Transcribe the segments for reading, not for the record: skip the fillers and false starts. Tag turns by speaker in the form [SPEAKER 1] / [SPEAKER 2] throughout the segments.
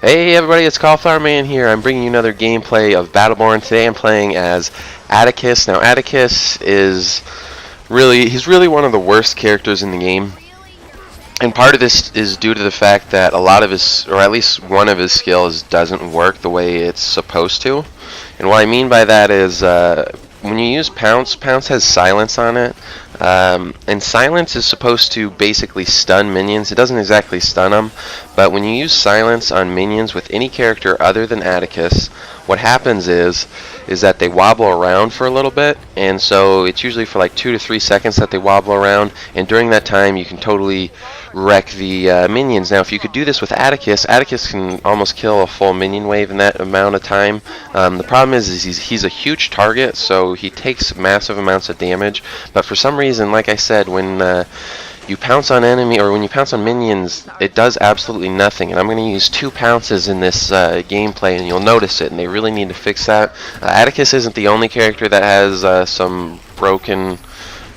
[SPEAKER 1] Hey everybody, it's Cauliflower Man here. I'm bringing you another gameplay of Battleborn. Today I'm playing as Attikus. Now Attikus he's really one of the worst characters in the game. And part of this is due to the fact that a lot of his, or at least one of his skills, doesn't work the way it's supposed to. And what I mean by that is when you use pounce, pounce has silence on it. And silence is supposed to basically stun minions. It doesn't exactly stun them, but when you use silence on minions with any character other than Attikus, what happens is that they wobble around for a little bit, and so it's usually for like 2 to 3 seconds that they wobble around, and during that time you can totally wreck the minions. Now if you could do this with Attikus, Attikus can almost kill a full minion wave in that amount of time. The problem is he's a huge target, so he takes massive amounts of damage, but for some reason, like I said, when you pounce on enemy, or when you pounce on minions, it does absolutely nothing. And I'm going to use 2 pounces in this gameplay, and you'll notice it, and they really need to fix that. Attikus isn't the only character that has some broken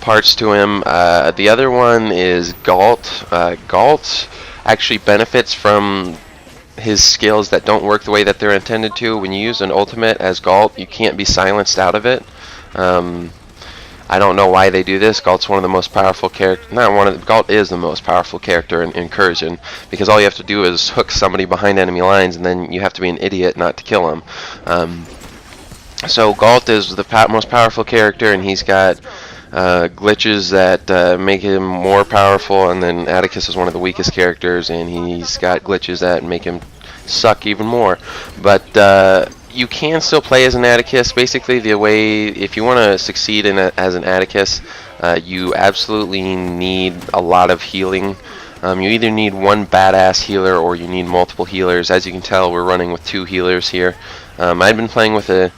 [SPEAKER 1] parts to him. The other one is Galt. Galt actually benefits from his skills that don't work the way that they're intended to. When you use an ultimate as Galt, you can't be silenced out of it. I don't know why they do this. Galt's one of the most powerful characters. Galt is the most powerful character in Incursion, because all you have to do is hook somebody behind enemy lines, and then you have to be an idiot not to kill him. So Galt is the most powerful character, and he's got glitches that make him more powerful, and then Attikus is one of the weakest characters, and he's got glitches that make him suck even more. But you can still play as an Attikus. Basically, the way, if you want to succeed as an Attikus, you absolutely need a lot of healing. You either need one badass healer or you need multiple healers. As you can tell, we're running with 2 healers here. I'd been playing with a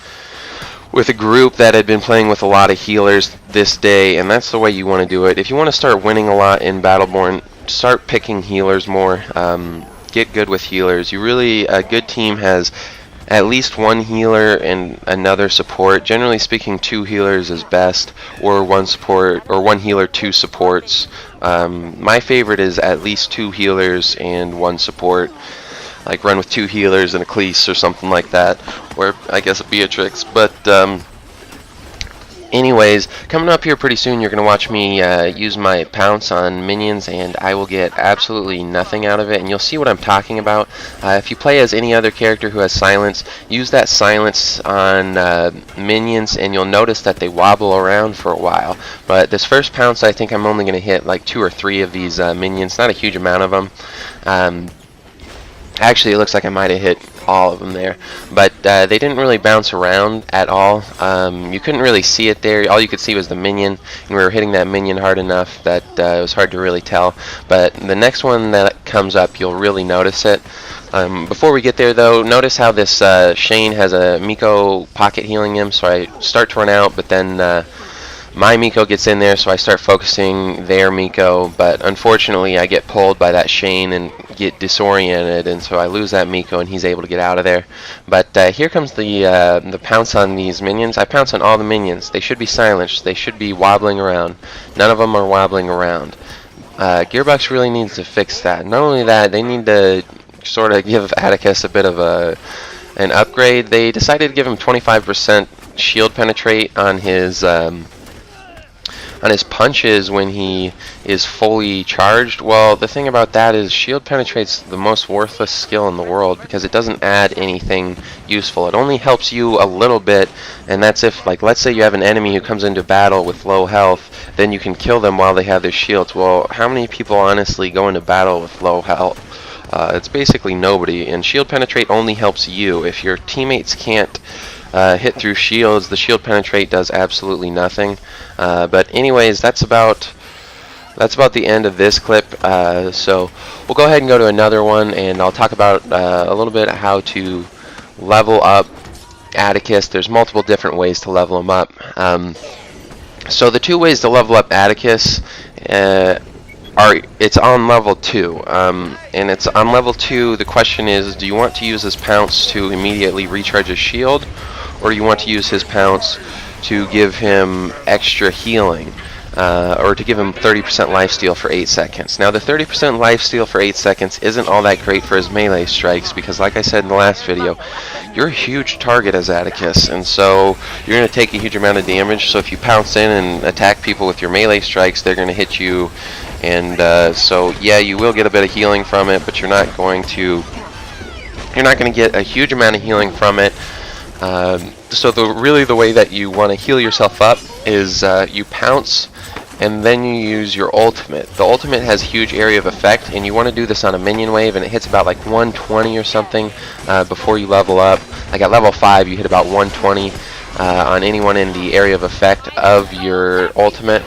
[SPEAKER 1] group that had been playing with a lot of healers this day, and that's the way you want to do it. If you want to start winning a lot in Battleborn, start picking healers more. Get good with healers. A good team has at least 1 healer and another support. Generally speaking, 2 healers is best, or 1 support, or 1 healer, 2 supports. My favorite is at least 2 healers and 1 support. Like run with 2 healers and a Cleese or something like that, or I guess a Beatrix. But anyways, coming up here pretty soon, you're going to watch me use my pounce on minions, and I will get absolutely nothing out of it, and you'll see what I'm talking about. If you play as any other character who has silence, use that silence on minions, and you'll notice that they wobble around for a while. But this first pounce, I think I'm only going to hit like 2 or 3 of these minions, not a huge amount of them. Actually, it looks like I might have hit all of them there, but they didn't really bounce around at all. You couldn't really see it there. All you could see was the minion, and we were hitting that minion hard enough that it was hard to really tell. But the next one that comes up, you'll really notice it. Before we get there, though, notice how this Shane has a Miko pocket healing him, so I start to run out, but then my Miko gets in there, so I start focusing their Miko, but unfortunately I get pulled by that Shane and get disoriented, and so I lose that Miko, and he's able to get out of there. But here comes the pounce on these minions. I pounce on all the minions. They should be silenced. They should be wobbling around. None of them are wobbling around. Gearbox really needs to fix that. Not only that, they need to sort of give Attikus a bit of an upgrade. They decided to give him 25% shield penetrate on his punches when he is fully charged. Well, the thing about that is shield penetrate's the most worthless skill in the world, because it doesn't add anything useful. It only helps you a little bit, and that's if, like, let's say you have an enemy who comes into battle with low health, then you can kill them while they have their shields. Well, how many people honestly go into battle with low health? It's basically nobody, and shield penetrate only helps you. If your teammates can't hit through shields, the shield penetrate does absolutely nothing. But anyways, that's about the end of this clip. So we'll go ahead and go to another one, and I'll talk about a little bit how to level up Attikus. There's multiple different ways to level him up. So the 2 ways to level up Attikus it's on level 2, and it's on level 2. The question is, do you want to use his pounce to immediately recharge his shield, or do you want to use his pounce to give him extra healing? or to give him 30% lifesteal for 8 seconds. Now the 30% lifesteal for 8 seconds isn't all that great for his melee strikes because, like I said in the last video, you're a huge target as Attikus, and so you're going to take a huge amount of damage. So if you pounce in and attack people with your melee strikes, they're going to hit you, and so yeah, you will get a bit of healing from it, but you're not going to get a huge amount of healing from it. So really the way that you want to heal yourself up is you pounce and then you use your ultimate. The ultimate has huge area of effect, and you want to do this on a minion wave, and it hits about like 120 or something before you level up. Like at level 5 you hit about 120 on anyone in the area of effect of your ultimate.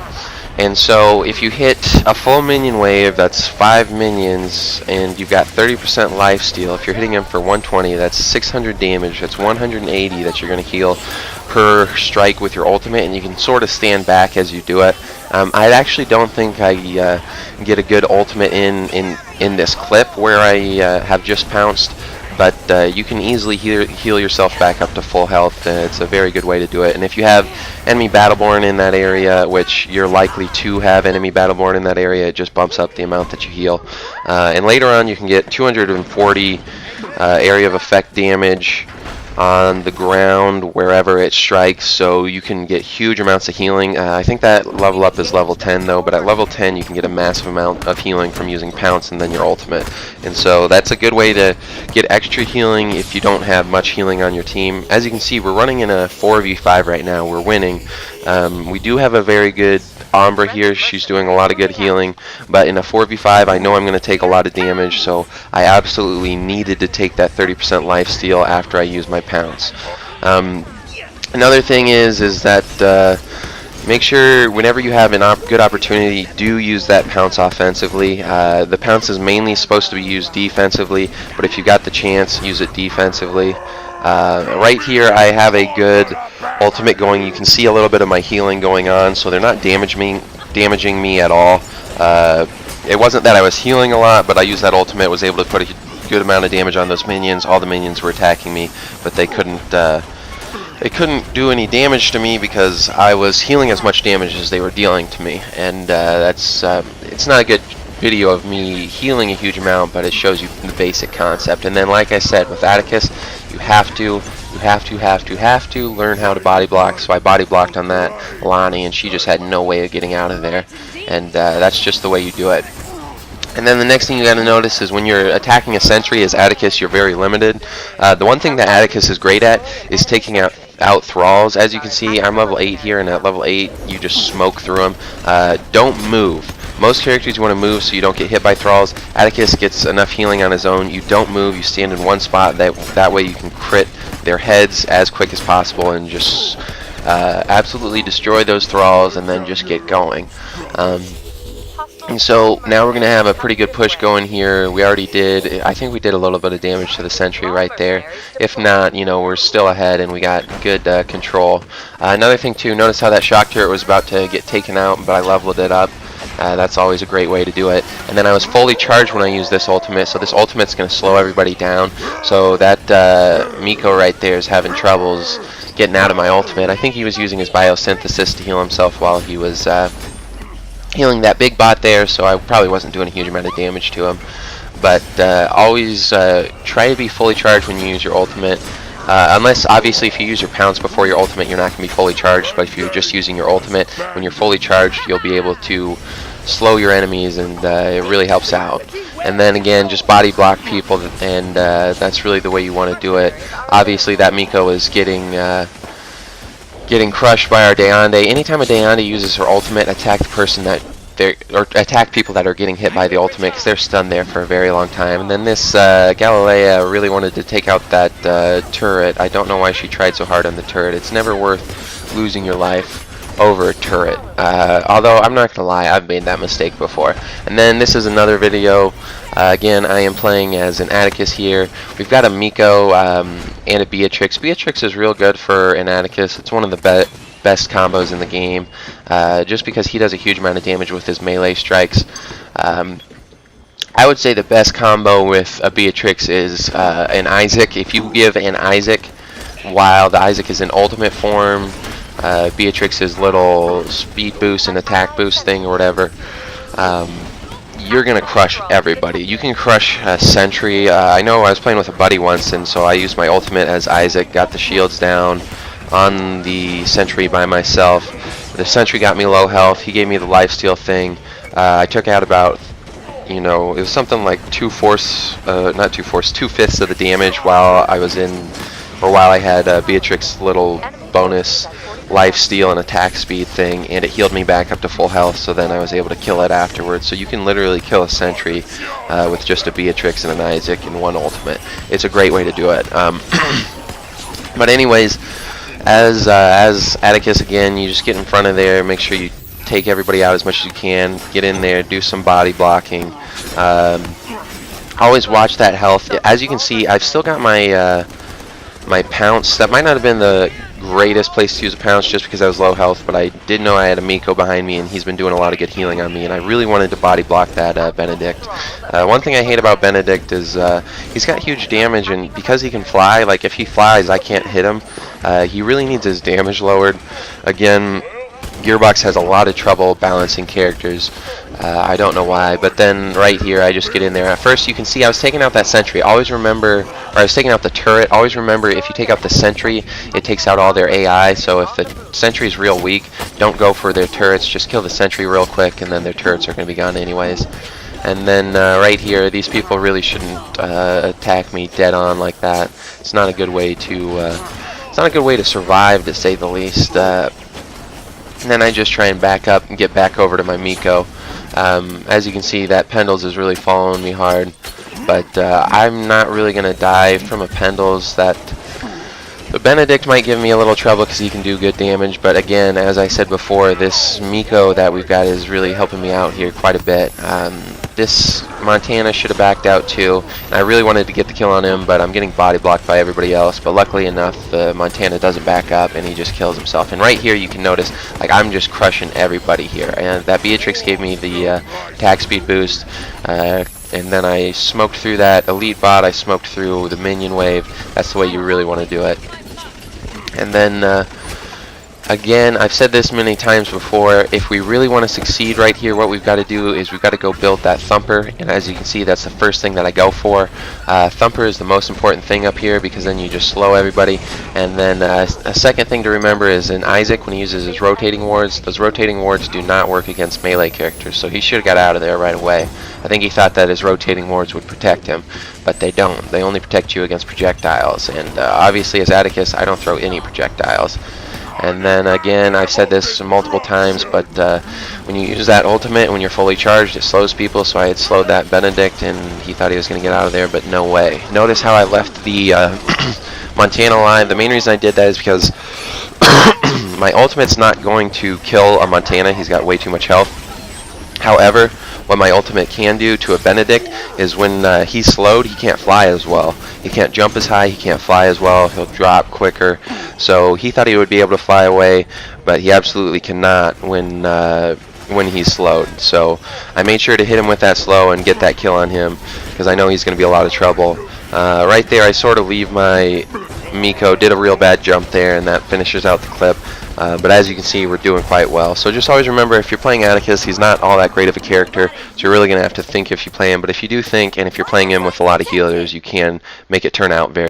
[SPEAKER 1] And so if you hit a full minion wave, that's 5 minions, and you've got 30% lifesteal. If you're hitting them for 120, that's 600 damage. That's 180 that you're going to heal per strike with your ultimate, and you can sort of stand back as you do it. I actually don't think I get a good ultimate in this clip where I have just pounced. But you can easily heal yourself back up to full health. It's a very good way to do it. And if you have enemy Battleborn in that area, which you're likely to have enemy Battleborn in that area, it just bumps up the amount that you heal. And later on you can get 240 area of effect damage on the ground wherever it strikes, so you can get huge amounts of healing. I think that level up is level 10 though, but at level 10 you can get a massive amount of healing from using pounce and then your ultimate. And so that's a good way to get extra healing if you don't have much healing on your team. As you can see, we're running in a 4v5 right now. We're winning. We do have a very good Umbra here. She's doing a lot of good healing, but in a 4v5 I know I'm going to take a lot of damage, so I absolutely needed to take that 30% lifesteal after I use my pounce. Another thing is that make sure whenever you have a good opportunity, do use that pounce offensively. The pounce is mainly supposed to be used defensively, but if you got the chance, use it defensively. Right here I have a good ultimate going. You can see a little bit of my healing going on, so they're not damaging me at all. It wasn't that I was healing a lot, but I used that ultimate, was able to put a good amount of damage on those minions. All the minions were attacking me, but they couldn't do any damage to me because I was healing as much damage as they were dealing to me. And it's not a good video of me healing a huge amount, but it shows you the basic concept. And then, like I said, with Attikus, you have to learn how to body block. So I body blocked on that Lonnie, and she just had no way of getting out of there. And that's just the way you do it. And then the next thing you got to notice is when you're attacking a sentry as Attikus, you're very limited. The one thing that Attikus is great at is taking out Thralls. As you can see, I'm level 8 here, and at level 8 you just smoke through them. Don't move. Most characters you want to move so you don't get hit by Thralls. Attikus gets enough healing on his own. You don't move, you stand in one spot. That way you can crit their heads as quick as possible and just absolutely destroy those Thralls and then just get going. And so now we're going to have a pretty good push going here. We already did, I think we did a little bit of damage to the sentry right there. If not, you know, we're still ahead and we got good control. Another thing too, notice how that shock turret was about to get taken out, but I leveled it up. That's always a great way to do it. And then I was fully charged when I used this ultimate, so this ultimate's going to slow everybody down. So that Miko right there is having troubles getting out of my ultimate. I think he was using his biosynthesis to heal himself while he was healing that big bot there, so I probably wasn't doing a huge amount of damage to him. But always try to be fully charged when you use your ultimate. Unless, obviously, if you use your pounce before your ultimate, you're not going to be fully charged. But if you're just using your ultimate, when you're fully charged, you'll be able to slow your enemies, and it really helps out. And then again, just body block people, and that's really the way you want to do it. Obviously, that Miko is getting crushed by our Deande. Anytime a Deande uses her ultimate, attack the person that or attack people that are getting hit by the ultimate, because they're stunned there for a very long time. And then this Galilea really wanted to take out that turret. I don't know why she tried so hard on the turret. It's never worth losing your life over a turret. Although I'm not gonna lie, I've made that mistake before. And then this is another video. Again, I am playing as an Attikus here. We've got a Miko and a Beatrix. Beatrix is real good for an Attikus. It's one of the best combos in the game, just because he does a huge amount of damage with his melee strikes. I would say the best combo with a Beatrix is an Isaac. If you give an Isaac while the Isaac is in ultimate form, Beatrix's little speed boost and attack boost thing or whatever, you're gonna crush everybody. You can crush a sentry. I know I was playing with a buddy once, and so I used my ultimate as Isaac, got the shields down on the sentry by myself. The sentry got me low health. He gave me the lifesteal thing. I took out about, it was something like 2/5 of the damage while I was in, or while I had Beatrix's little bonus life steal and attack speed thing, and it healed me back up to full health, so then I was able to kill it afterwards. So you can literally kill a sentry with just a Beatrix and an Isaac and one ultimate. It's a great way to do it. But anyways, as Attikus, again, you just get in front of there, make sure you take everybody out as much as you can, get in there, do some body blocking. Always watch that health. As you can see, I've still got my my pounce. That might not have been the greatest place to use a pounce just because I was low health, but I did know I had a Miko behind me, and he's been doing a lot of good healing on me, and I really wanted to body block that Benedict. One thing I hate about Benedict is he's got huge damage, and because he can fly, like if he flies I can't hit him. He really needs his damage lowered. Again, Gearbox has a lot of trouble balancing characters. I don't know why, but then right here I just get in there. At first you can see I was taking out that sentry. Always remember, or I was taking out the turret. Always remember, if you take out the sentry, it takes out all their AI. So if the sentry is real weak, don't go for their turrets. Just kill the sentry real quick, and then their turrets are going to be gone anyways. And then right here, these people really shouldn't attack me dead on like that. It's not a good way to survive, to say the least. And then I just try and back up and get back over to my Miko. As you can see, that Pendles is really following me hard, but I'm not really going to die from a Pendles. The Benedict might give me a little trouble because he can do good damage, but again, as I said before, this Miko that we've got is really helping me out here quite a bit. This Montana should have backed out too, and I really wanted to get the kill on him, but I'm getting body blocked by everybody else. But luckily enough, the Montana doesn't back up, and he just kills himself. And right here you can notice, like, I'm just crushing everybody here. And that Beatrix gave me the attack speed boost, and then I smoked through that elite bot, I smoked through the minion wave. That's the way you really want to do it. And then again, I've said this many times before, if we really want to succeed right here, what we've got to do is we've got to go build that Thumper, and as you can see, that's the first thing that I go for. Thumper is the most important thing up here because then you just slow everybody. And then a second thing to remember is in Isaac, when he uses his rotating wards, those rotating wards do not work against melee characters, so he should have got out of there right away. I think he thought that his rotating wards would protect him, but they don't. They only protect you against projectiles, and obviously as Attikus, I don't throw any projectiles. And then again, I've said this multiple times, but when you use that ultimate, when you're fully charged, it slows people, so I had slowed that Benedict, and he thought he was going to get out of there, but no way. Notice how I left the Montana alive. The main reason I did that is because my ultimate's not going to kill a Montana. He's got way too much health. However, what my ultimate can do to a Benedict is when he's slowed, he can't fly as well. He can't jump as high, he can't fly as well, he'll drop quicker. So he thought he would be able to fly away, but he absolutely cannot when he's slowed. So I made sure to hit him with that slow and get that kill on him, because I know he's going to be a lot of trouble. Right there, I sort of leave my Miko, did a real bad jump there, and that finishes out the clip. But as you can see, we're doing quite well. So just always remember, if you're playing Attikus, he's not all that great of a character, so you're really going to have to think if you play him. But if you do think, and if you're playing him with a lot of healers, you can make it turn out very